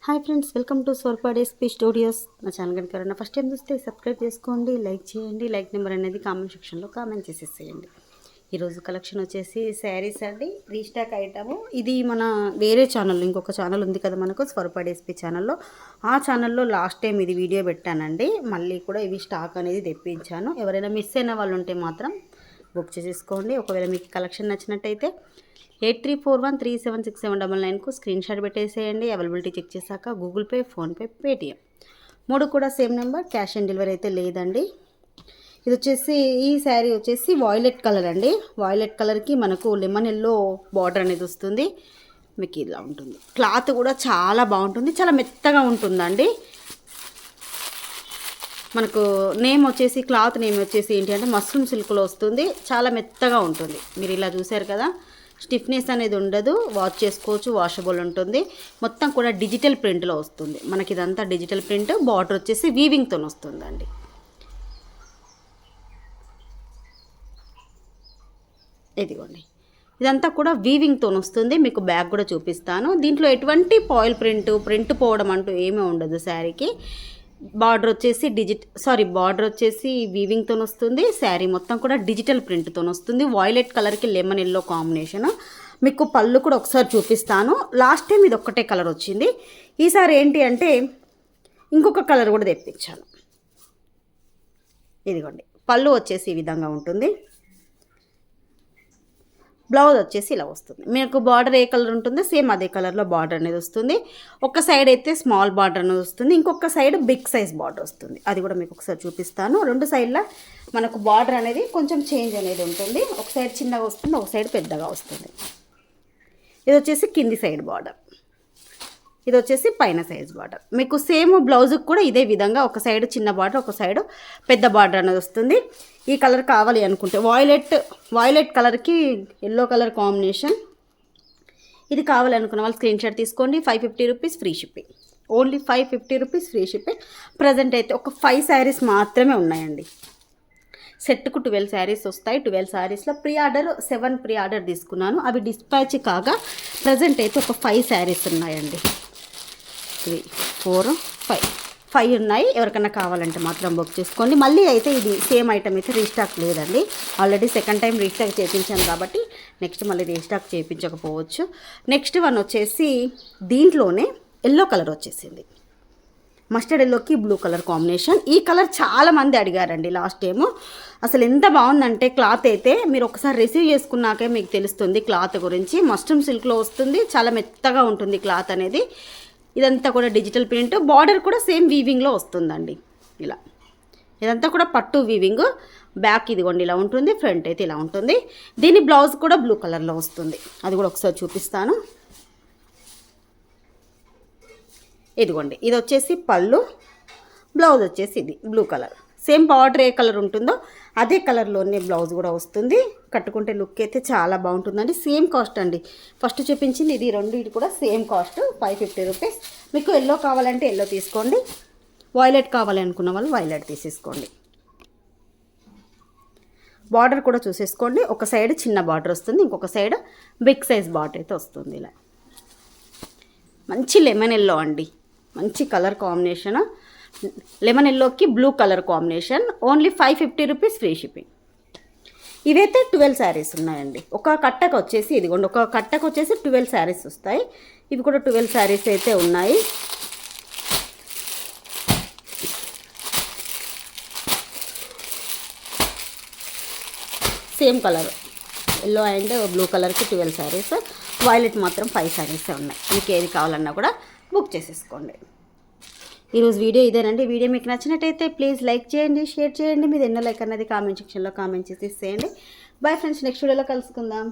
Hi friends, welcome to స్వర్పాడేస్పీ studios. నా channel కనుక ఎవరైనా ఫస్ట్ టైం చూస్తే సబ్స్క్రైబ్ చేసుకోండి, లైక్ చేయండి. లైక్ నెంబర్ అనేది కామెంట్ సెక్షన్లో కామెంట్ చేసేసేయండి. ఈరోజు కలెక్షన్ వచ్చేసి శారీస్ అండి, రీస్టాక్ ఐటము. ఇది మన వేరే ఛానల్లో, ఇంకొక ఛానల్ ఉంది కదా మనకు, స్వర్పాడేస్పీ ఛానల్లో. ఆ ఛానల్లో లాస్ట్ టైం ఇది వీడియో పెట్టానండి. మళ్ళీ కూడా ఇవి స్టాక్ అనేది తెప్పించాను. ఎవరైనా మిస్ అయిన వాళ్ళు ఉంటే మాత్రం బుక్ చేసేసుకోండి. ఒకవేళ మీకు కలెక్షన్ నచ్చినట్టయితే 8341376799కు స్క్రీన్ షాట్ పెట్టేసేయండి. అవైలబిలిటీ చెక్ చేశాక గూగుల్ పే, ఫోన్పే, పేటిఎం 3 కూడా same number. Cash on delivery అయితే లేదండి. ఇది వచ్చేసి ఈ శారీ వచ్చేసి వాయిలెట్ కలర్ అండి. వాయిలెట్ కలర్కి మనకు లెమన్ ఎల్లో బార్డర్ అనేది వస్తుంది. మీకు ఇలా ఉంటుంది. క్లాత్ కూడా చాలా బాగుంటుంది, చాలా మెత్తగా ఉంటుందండి. మనకు నేమ్ వచ్చేసి, క్లాత్ నేమ్ వచ్చేసి ఏంటి అంటే మస్రూమ్ సిల్క్లో వస్తుంది. చాలా మెత్తగా ఉంటుంది. మీరు ఇలా చూసారు కదా, స్టిఫ్నెస్ అనేది ఉండదు. వాష్ చేసుకోవచ్చు, వాషబుల్ ఉంటుంది. మొత్తం కూడా డిజిటల్ ప్రింట్లో వస్తుంది. మనకి ఇదంతా డిజిటల్ ప్రింట్. బార్డర్ వచ్చేసి వీవింగ్తో వస్తుందండి. ఇదిగోండి, ఇదంతా కూడా వీవింగ్తో వస్తుంది. మీకు బ్యాగ్ కూడా చూపిస్తాను. దీంట్లో ఎటువంటి పాయిల్ ప్రింట్ పోవడం అంటూ ఏమీ ఉండదు శారీకి. బార్డర్ వచ్చేసి వీవింగ్తో వస్తుంది. శారీ మొత్తం కూడా డిజిటల్ ప్రింట్తో వస్తుంది. వాయిలెట్ కలర్కి లెమన్ ఎల్లో కాంబినేషన్. మీకు పళ్ళు కూడా ఒకసారి చూపిస్తాను. లాస్ట్ టైం ఇది ఒక్కటే కలర్ వచ్చింది. ఈసారి ఏంటి అంటే ఇంకొక కలర్ కూడా తెప్పించాను. ఇదిగోండి, పళ్ళు వచ్చేసి ఈ విధంగా ఉంటుంది. బ్లౌజ్ వచ్చేసి ఇలా వస్తుంది. మీకు బార్డర్ ఏ కలర్ ఉంటుందో సేమ్ అదే కలర్లో బార్డర్ అనేది వస్తుంది. ఒక సైడ్ అయితే స్మాల్ బార్డర్ అనేది వస్తుంది, ఇంకొక సైడ్ బిగ్ సైజ్ బార్డర్ వస్తుంది. అది కూడా మీకు ఒకసారి చూపిస్తాను. రెండు సైడ్ల మనకు బార్డర్ అనేది కొంచెం చేంజ్ అనేది ఉంటుంది. ఒక సైడ్ చిన్నగా వస్తుంది, ఒక సైడ్ పెద్దగా వస్తుంది. ఇది వచ్చేసి కింది సైడ్ బార్డర్, ఇది వచ్చేసి పైన సైజ్ బార్డర్. మీకు సేమ్ బ్లౌజ్కి కూడా ఇదే విధంగా ఒక సైడ్ చిన్న బార్డర్, ఒక సైడ్ పెద్ద బార్డర్ అనేది వస్తుంది. ఈ కలర్ కావాలి అనుకుంటే వాయిలెట్ కలర్కి ఎల్లో కలర్ కాంబినేషన్. ఇది కావాలనుకున్న వాళ్ళు స్క్రీన్ షాట్ తీసుకోండి. 550 rupees free shipping. Only 550 rupees free shipping. Present అయితే ఒక 5 శారీస్ మాత్రమే ఉన్నాయండి. సెట్కు 12 శారీస్ వస్తాయి. 12 శారీస్లో 7 ప్రీ ఆర్డర్ తీసుకున్నాను. అవి డిస్పాచ్ కాగా ప్రజెంట్ అయితే ఒక 5 శారీస్ ఉన్నాయండి. 3, 4, 5 ఉన్నాయి. ఎవరికైనా కావాలంటే మాత్రం బుక్ చేసుకోండి. మళ్ళీ అయితే ఇది సేమ్ ఐటమ్ అయితే రీస్టాక్ లేదండి. ఆల్రెడీ సెకండ్ టైం రీస్టాక్ చేయించాను కాబట్టి నెక్స్ట్ మళ్ళీ రీస్టాక్ చేయించకపోవచ్చు. నెక్స్ట్ వన్ వచ్చేసి దీంట్లోనే ఎల్లో కలర్ వచ్చేసింది. మస్టర్డ్ ఎల్లోకి బ్లూ కలర్ కాంబినేషన్. ఈ కలర్ చాలామంది అడిగారండి లాస్ట్ టైము. అసలు ఎంత బాగుందంటే క్లాత్ అయితే మీరు ఒకసారి రిసీవ్ చేసుకున్నాకే మీకు తెలుస్తుంది క్లాత్ గురించి. మస్ట్రూమ్ సిల్క్లో వస్తుంది, చాలా మెత్తగా ఉంటుంది క్లాత్ అనేది. ఇదంతా కూడా డిజిటల్ ప్రింట్. బార్డర్ కూడా సేమ్ వీవింగ్లో వస్తుందండి. ఇలా ఇదంతా కూడా పట్టు వీవింగ్. బ్యాక్ ఇదిగోండి ఇలా ఉంటుంది, ఫ్రంట్ అయితే ఇలా ఉంటుంది. దీని బ్లౌజ్ కూడా బ్లూ కలర్లో వస్తుంది. అది కూడా ఒకసారి చూపిస్తాను. ఇదిగోండి, ఇది వచ్చేసి పళ్ళు, బ్లౌజ్ వచ్చేసి ఇది బ్లూ కలర్. సేమ్ బార్డర్ ఏ కలర్ ఉంటుందో అదే కలర్లోనే బ్లౌజ్ కూడా వస్తుంది. కట్టుకుంటే లుక్ అయితే చాలా బాగుంటుందండి. సేమ్ కాస్ట్ అండి. ఫస్ట్ చూపించింది ఇది, రెండు ఇది కూడా సేమ్ కాస్ట్ 550 రూపీస్. మీకు ఎల్లో కావాలంటే ఎల్లో తీసుకోండి, వాయిలెట్ కావాలి అనుకున్న వాళ్ళు వాయిలెట్ తీసేసుకోండి. బార్డర్ కూడా చూసేసుకోండి. ఒక సైడ్ చిన్న బార్డర్ వస్తుంది, ఇంకొక సైడ్ బిగ్ సైజ్ బార్డర్ అయితే వస్తుంది. ఇలా మంచి లెమన్ ఎల్లో అండి, మంచి కలర్ కాంబినేషన్. లెమన్ ఎల్లోకి blue colour combination. Only 550 rupees free shipping. ఇవైతే 12 శారీస్ ఉన్నాయండి. ఒక కట్టకు వచ్చేసి ఇదిగోండి, ఒక కట్టకు వచ్చేసి 12 శారీస్ వస్తాయి. ఇవి కూడా 12 శారీస్ అయితే ఉన్నాయి. Same colour yellow and blue కలర్కి 12 శారీస్. వాయిలెట్ మాత్రం 5 శారీస్ ఉన్నాయి. మీకు ఏది కావాలన్నా కూడా బుక్ చేసేసుకోండి. ఈరోజు వీడియో ఇదేనండి. వీడియో మీకు నచ్చినట్టయితే ప్లీజ్ లైక్ చేయండి, షేర్ చేయండి. మీరు ఎన్నో లైక్ అన్నది కామెంట్ సెక్షన్లో కామెంట్ చేసేసేయండి. బై ఫ్రెండ్స్, నెక్స్ట్ వీడియోలో కలుసుకుందాం.